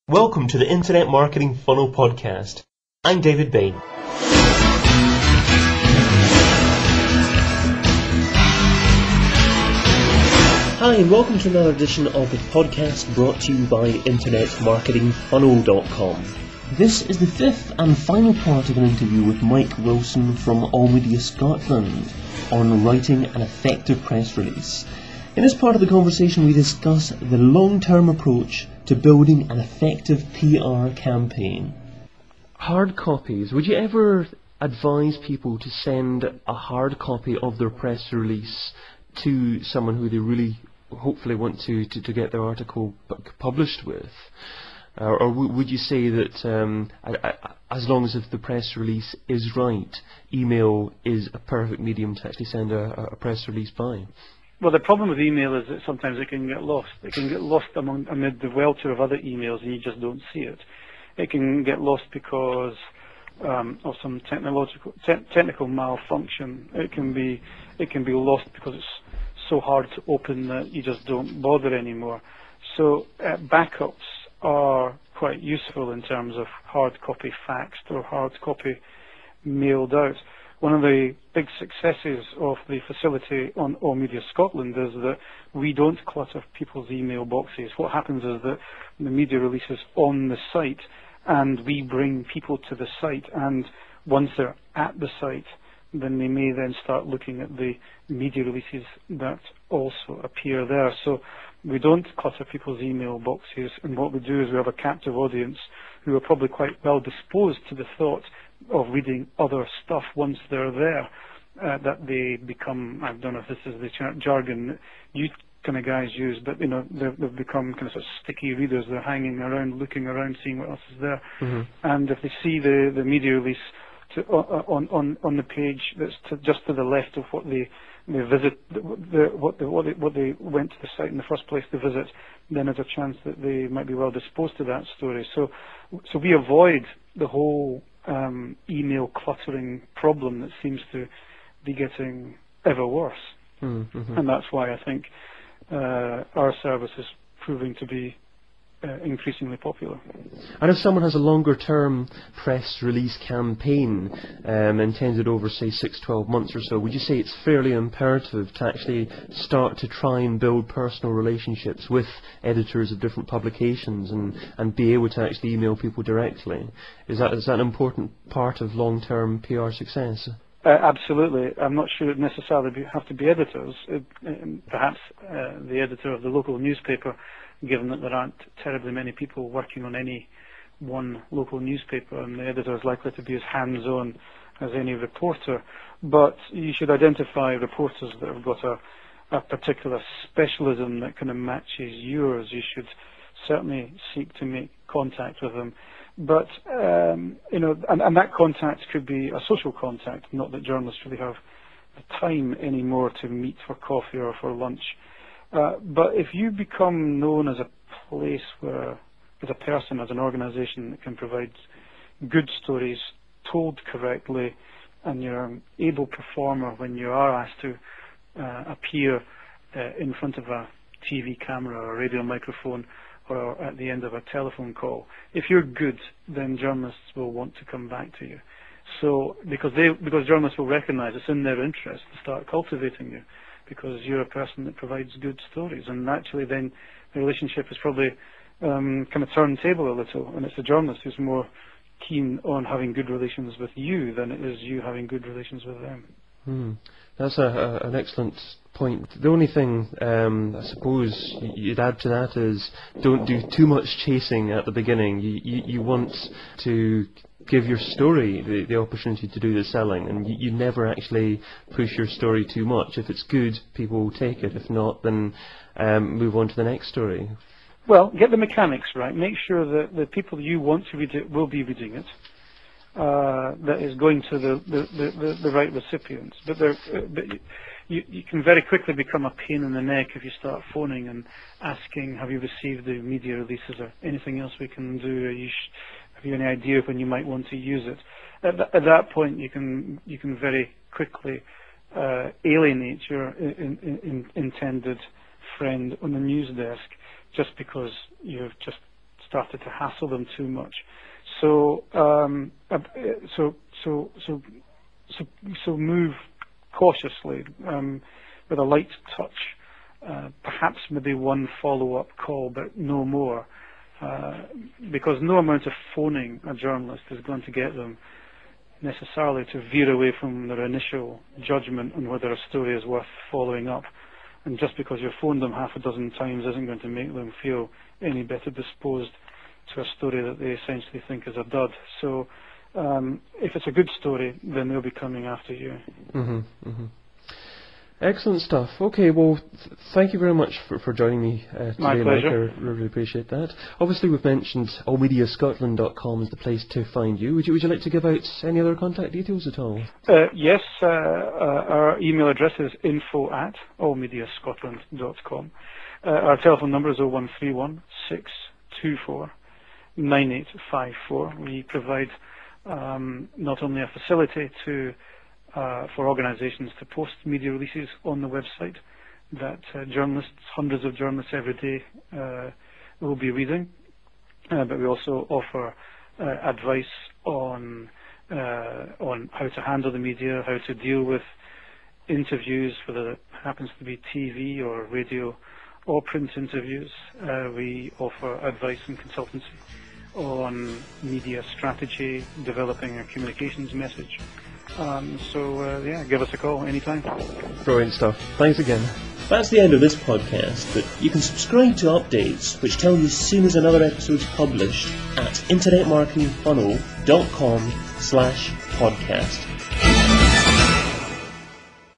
Welcome to the Internet Marketing Funnel Podcast. I'm David Bain. Hi, and welcome to another edition of the podcast brought to you by InternetMarketingFunnel.com. This is the fifth and final part of an interview with Mike Wilson from All Media Scotland on writing an effective press release. In this part of the conversation, we discuss the long-term approach to building an effective PR campaign. Hard copies. Would you ever advise people to send a hard copy of their press release to someone who they really hopefully want to get their article published with? Or would you say that as long as if the press release is right, email is a perfect medium to actually send a press release by? Well, the problem with email is that sometimes it can get lost. It can get lost amid the welter of other emails, and you just don't see it. It can get lost because of some technical malfunction. It can be lost because it's so hard to open that you just don't bother anymore. So backups are quite useful in terms of hard copy faxed or hard copy mailed out. One of the big successes of the facility on All Media Scotland is that we don't clutter people's email boxes. What happens is that the media release is on the site and we bring people to the site, and once they're at the site, then they may then start looking at the media releases that also appear there. So we don't clutter people's email boxes, and what we do is we have a captive audience who are probably quite well disposed to the thought of reading other stuff once they're there, that they become, I don't know if this is the jargon you kind of guys use, but they've become kind of sort of sticky readers. They're hanging around, looking around, seeing what else is there. Mm-hmm. And if they see the media release on the page that's just to the left of what they visit, what they went to the site in the first place to visit, then there's a chance that they might be well disposed to that story. So we avoid the whole email cluttering problem that seems to be getting ever worse. Mm-hmm. And that's why I think our service is proving to be increasingly popular. And if someone has a longer term press release campaign intended over, say, 6-12 months or so, would you say it's fairly imperative to actually start to try and build personal relationships with editors of different publications and be able to actually email people directly? Is that an important part of long-term PR success? Absolutely. I'm not sure it necessarily have to be editors. Perhaps the editor of the local newspaper, given that there aren't terribly many people working on any one local newspaper, and the editor is likely to be as hands-on as any reporter. But you should identify reporters that have got a particular specialism that kind of matches yours. You should certainly seek to make contact with them. But, and that contact could be a social contact, not that journalists really have the time anymore to meet for coffee or for lunch. But if you become known as a place where, as a person, as an organization that can provide good stories told correctly, and you're an able performer when you are asked to appear in front of a TV camera or a radio microphone or at the end of a telephone call, if you're good, then journalists will want to come back to you. So because journalists will recognize it's in their interest to start cultivating you, because you're a person that provides good stories, and actually then the relationship is probably kind of turntable a little, and it's the journalist who's more keen on having good relations with you than it is you having good relations with them. That's an excellent point. The only thing I suppose you'd add to that is don't do too much chasing at the beginning. You want to give your story the opportunity to do the selling, and you never actually push your story too much. If it's good, people will take it. If not, then move on to the next story. Well, get the mechanics right. Make sure that the people you want to read it will be reading it. That is going to the right recipients. But you can very quickly become a pain in the neck if you start phoning and asking, have you received the media releases or anything else we can do? Have you any idea when you might want to use it? At that point, you can very quickly alienate your intended friend on the news desk just because you've just started to hassle them too much. So move cautiously, with a light touch. Perhaps maybe one follow-up call, but no more, because no amount of phoning a journalist is going to get them necessarily to veer away from their initial judgment on whether a story is worth following up. And just because you phoned them half a dozen times isn't going to make them feel any better disposed to a story that they essentially think is a dud. So if it's a good story, then they'll be coming after you. Excellent stuff. Okay, well, thank you very much for joining me today, My pleasure. Mike. I really appreciate that. Obviously, we've mentioned allmediascotland.com is the place to find you. Would you like to give out any other contact details at all? Yes, our email address is info@allmediascotland.com. Our telephone number is 0131 624 9854. We provide not only a facility for organisations to post media releases on the website that journalists, hundreds of journalists every day, will be reading, but we also offer advice on how to handle the media, how to deal with interviews, whether it happens to be TV or radio or print interviews. We offer advice and consultancy on media strategy, developing a communications message. Give us a call anytime. Brilliant stuff. Thanks again. That's the end of this podcast, but you can subscribe to updates which tell you as soon as another episode's published at internetmarketingfunnel.com/podcast.